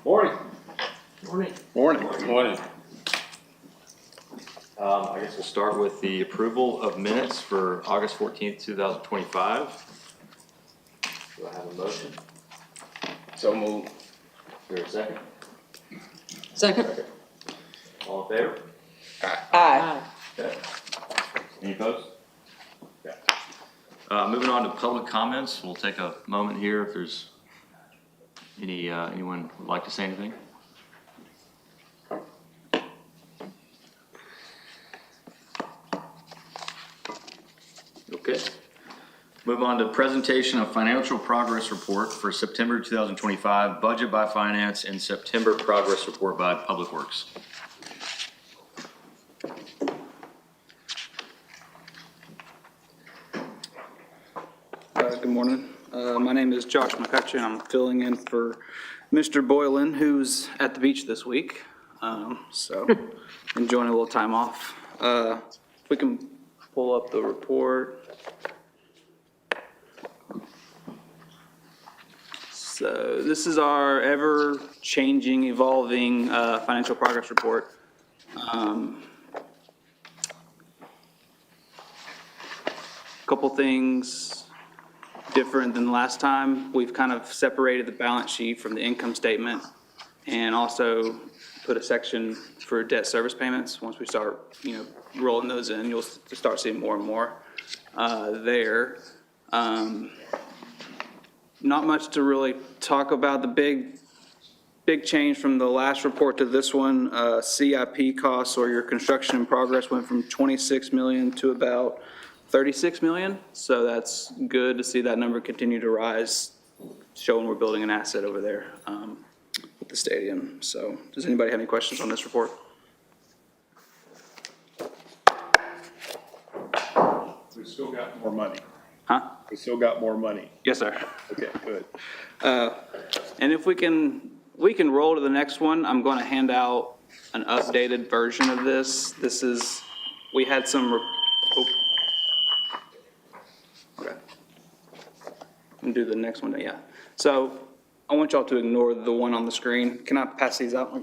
Morning. Morning. Morning. I guess we'll start with the approval of minutes for August 14th, 2025. Do I have a motion? So moved. Is there a second? Second. All in favor? Aye. Okay. Any opposed? Okay. Moving on to public comments, we'll take a moment here if there's anyone would like to say anything. Okay. Move on to presentation of financial progress report for September 2025, budget by finance, and September progress report by Public Works. Good morning. My name is Josh McCutcheon. I'm filling in for Mr. Boylan, who's at the beach this week. So enjoying a little time off. If we can pull up the report. So this is our ever-changing, evolving financial progress report. Couple things different than last time. We've kind of separated the balance sheet from the income statement and also put a section for debt service payments. Once we start, rolling those in, you'll start seeing more and more there. Not much to really talk about. The big change from the last report to this one, CIP costs or your construction in progress went from 26 million to about 36 million. So that's good to see that number continue to rise, showing we're building an asset over there with the stadium. So does anybody have any questions on this report? We still got more money. Huh? We still got more money. Yes, sir. Okay, good. And if we can roll to the next one. I'm going to hand out an updated version of this. We had some, okay. And do the next one, yeah. So I want y'all to ignore the one on the screen. Can I pass these out?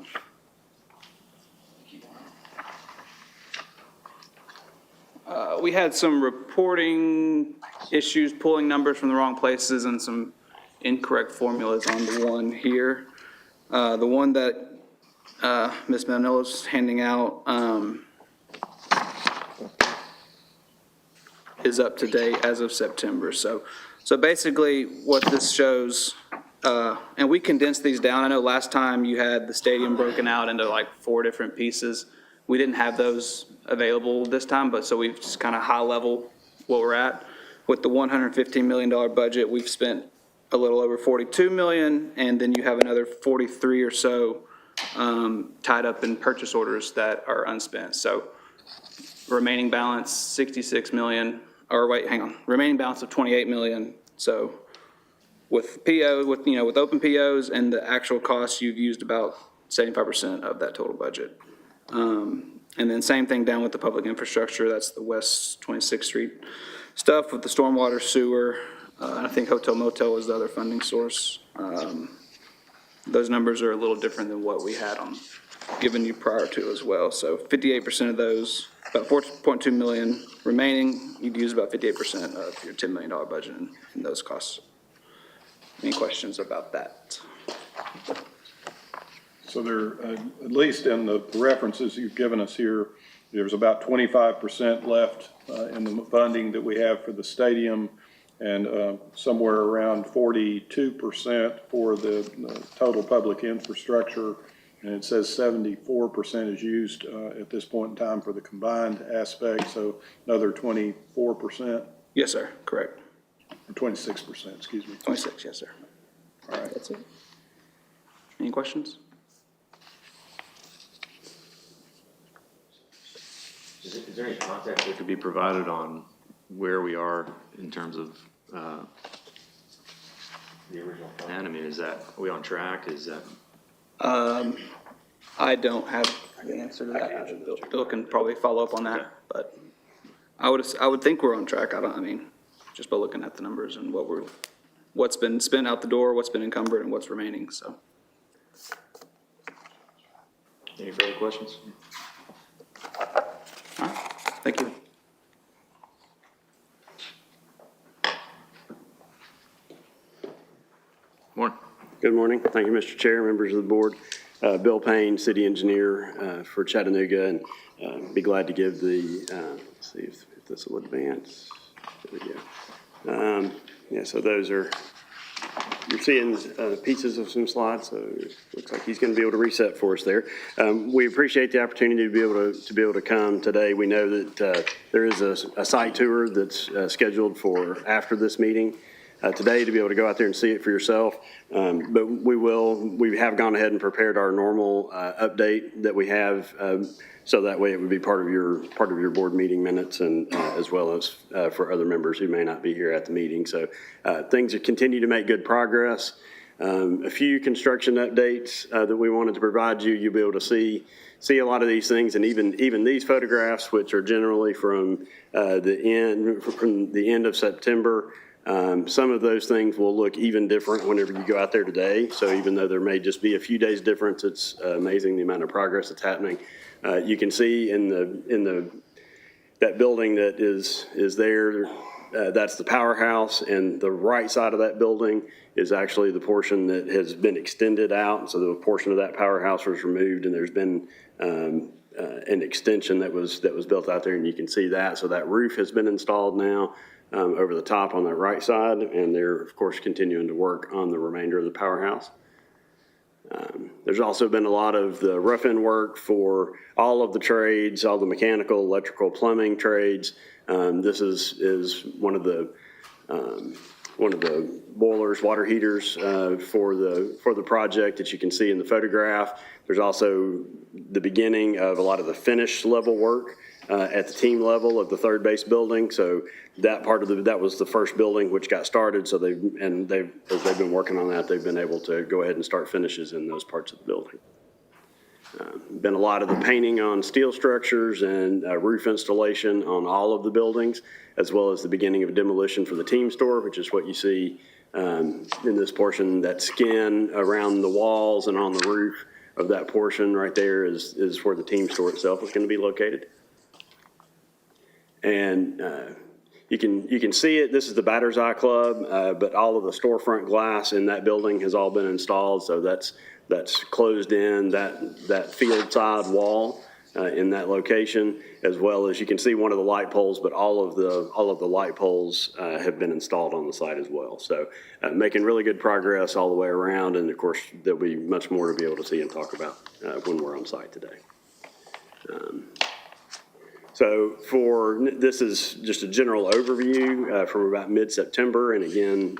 We had some reporting issues, pulling numbers from the wrong places and some incorrect formulas on the one here. The one that Ms. Manilo's handing out is up to date as of September. So basically what this shows, and we condensed these down. I know last time you had the stadium broken out into like 4 different pieces. We didn't have those available this time, but so we've just kind of high level what we're at. With the $115 million budget, we've spent a little over 42 million, and then you have another 43 or so tied up in purchase orders that are unspent. So remaining balance 66 million, or wait, hang on, remaining balance of 28 million. So with PO, with open POs and the actual costs, you've used about 75% of that total budget. And then same thing down with the public infrastructure. That's the West 26th Street stuff with the stormwater, sewer. And I think hotel motel is the other funding source. Those numbers are a little different than what we had given you prior to as well. So 58% of those, about 4.2 million remaining, you'd use about 58% of your $10 million budget in those costs. Any questions about that? So there, at least in the references you've given us here, there's about 25% left in the funding that we have for the stadium, and somewhere around 42% for the total public infrastructure. And it says 74% is used at this point in time for the combined aspect, so another 24%, Yes, sir. Correct. or 26%, excuse me. 26, yes, sir. All right. That's it. Any questions? Is there any context that could be provided on where we are in terms of the original plan? I mean, are we on track? Is that? I don't have the answer to that. Bill can probably follow up on that, but I would think we're on track. Just by looking at the numbers and what's been spent out the door, what's been encumbered, and what's remaining, so. Any further questions? All right, thank you. Morning. Good morning. Thank you, Mr. Chair, members of the board. Bill Payne, City Engineer for Chattanooga, and be glad to give the, let's see if this will advance. There we go. Yeah, so those are, you're seeing pieces of some slides, so it looks like he's going to be able to reset for us there. We appreciate the opportunity to be able to come today. We know that there is a site tour that's scheduled for after this meeting. Today to be able to go out there and see it for yourself. But we have gone ahead and prepared our normal update that we have, so that way it would be part of your board meeting minutes, and as well as for other members who may not be here at the meeting. So things continue to make good progress. A few construction updates that we wanted to provide you. You'll be able to see a lot of these things, and even these photographs, which are generally from the end of September. Some of those things will look even different whenever you go out there today. So even though there may just be a few days difference, it's amazing the amount of progress that's happening. You can see in that building that is there, that's the powerhouse, and the right side of that building is actually the portion that has been extended out. So the portion of that powerhouse was removed, and there's been an extension that was built out there, and you can see that. So that roof has been installed now. Over the top on that right side, and they're, of course, continuing to work on the remainder of the powerhouse. There's also been a lot of the rough-in work for all of the trades, all the mechanical, electrical, plumbing trades. This is one of the boilers, water heaters for the project that you can see in the photograph. There's also the beginning of a lot of the finish level work at the team level of the third base building. So that that was the first building which got started. So as they've been working on that, they've been able to go ahead and start finishes in those parts of the building. Been a lot of the painting on steel structures and roof installation on all of the buildings, as well as the beginning of demolition for the team store, which is what you see in this portion. That skin around the walls and on the roof of that portion right there is where the team store itself is going to be located. And you can see it. This is the Batter's Eye Club, but all of the storefront glass in that building has all been installed. So that's closed in that field side wall in that location, as well as you can see one of the light poles. But all of the light poles have been installed on the site as well. So making really good progress all the way around. And of course, there'll be much more to be able to see and talk about when we're on site today. So this is just a general overview from about mid-September, and again,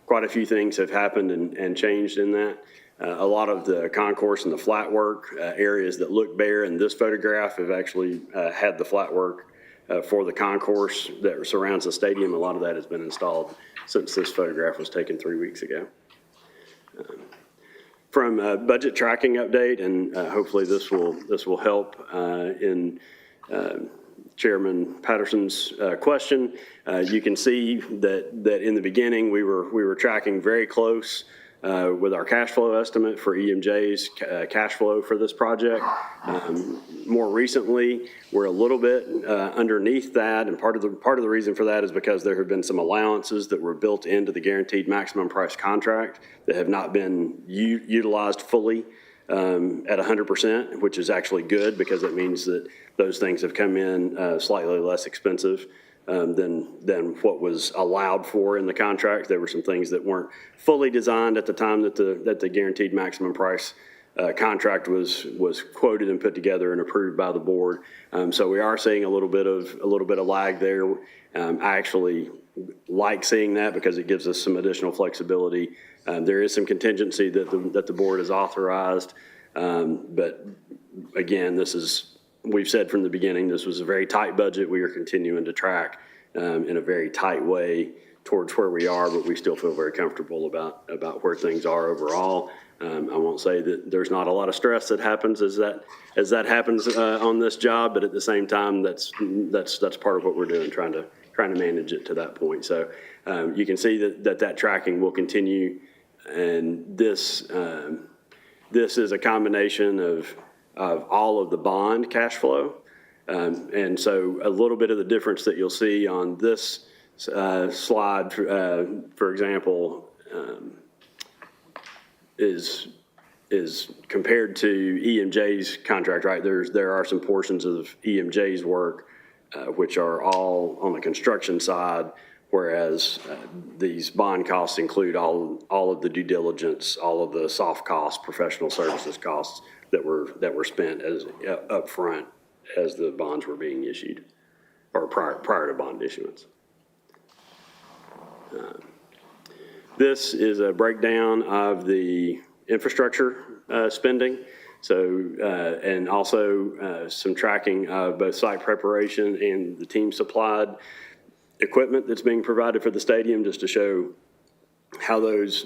quite a few things have happened and changed in that. A lot of the concourse and the flat work areas that look bare in this photograph have actually had the flat work for the concourse that surrounds the stadium. A lot of that has been installed since this photograph was taken 3 weeks ago. From a budget tracking update, and hopefully this will help in Chairman Patterson's question. You can see that in the beginning we were tracking very close with our cash flow estimate for EMJ's cash flow for this project. More recently, we're a little bit underneath that, and part of the reason for that is because there have been some allowances that were built into the guaranteed maximum price contract that have not been utilized fully at 100%, which is actually good because it means that those things have come in slightly less expensive than what was allowed for in the contract. There were some things that weren't fully designed at the time that the guaranteed maximum price contract was quoted and put together and approved by the board. So we are seeing a little bit of lag there. I actually like seeing that because it gives us some additional flexibility. There is some contingency that the board has authorized, but again, we've said from the beginning, this was a very tight budget. We are continuing to track in a very tight way towards where we are, but we still feel very comfortable about where things are overall. I won't say that there's not a lot of stress that happens as that happens on this job, but at the same time, that's part of what we're doing, trying to manage it to that point. So you can see that tracking will continue, and this is a combination of of all of the bond cash flow. And so a little bit of the difference that you'll see on this slide, for example, is compared to EMJ's contract, right? There are some portions of EMJ's work which are all on the construction side, whereas these bond costs include all of the due diligence, all of the soft costs, professional services costs that were spent as upfront as the bonds were being issued, or prior to bond issuance. This is a breakdown of the infrastructure spending. So, and also some tracking of both site preparation and the team supplied equipment that's being provided for the stadium, just to show how those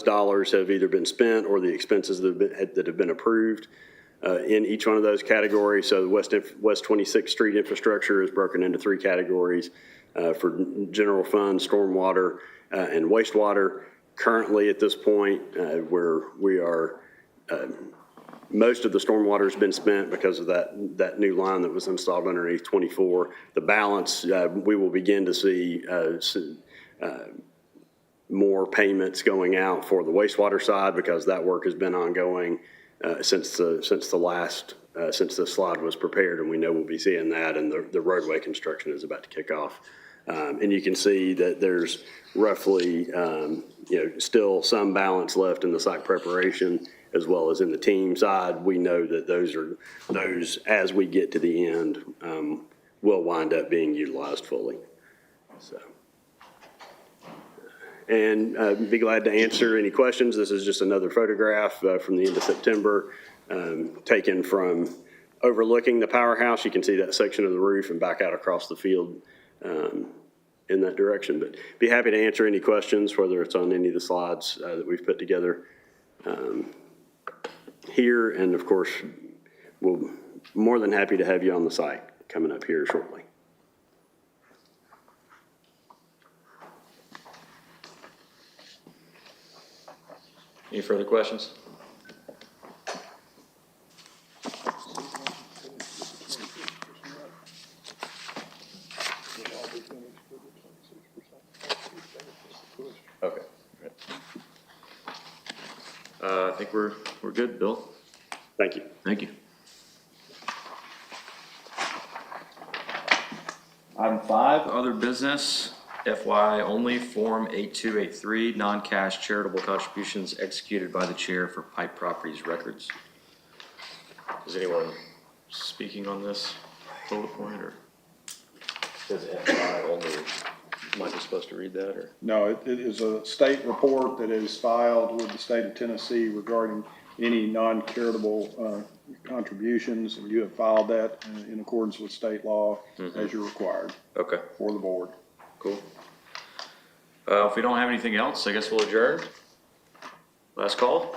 dollars have either been spent or the expenses that have been approved in each one of those categories. So the West 26th Street infrastructure is broken into 3 categories for general fund, stormwater, and wastewater. Currently at this point, where we are, most of the stormwater has been spent because of that new line that was installed underneath 24. The balance, we will begin to see more payments going out for the wastewater side, because that work has been ongoing since this slide was prepared, and we know we'll be seeing that, and the roadway construction is about to kick off. And you can see that there's roughly, still some balance left in the site preparation as well as in the team side. We know that those, as we get to the end, will wind up being utilized fully. So, and be glad to answer any questions. This is just another photograph from the end of September, taken from overlooking the powerhouse. You can see that section of the roof and back out across the field in that direction. But be happy to answer any questions, whether it's on any of the slides that we've put together here. And of course, we'll more than happy to have you on the site coming up here shortly. Any further questions? Okay. I think we're good, Bill. Thank you. Thank you. Item 5, other business, FY only, Form 8283, non-cash charitable contributions executed by the chair for Pike Properties records. Is anyone speaking on this bullet point, or says FY only? Am I just supposed to read that, or? No, it is a state report that is filed with the state of Tennessee regarding any non-charitable contributions, and you have filed that in accordance with state law as you're required. Okay. For the board. Cool. If we don't have anything else, I guess we'll adjourn. Last call.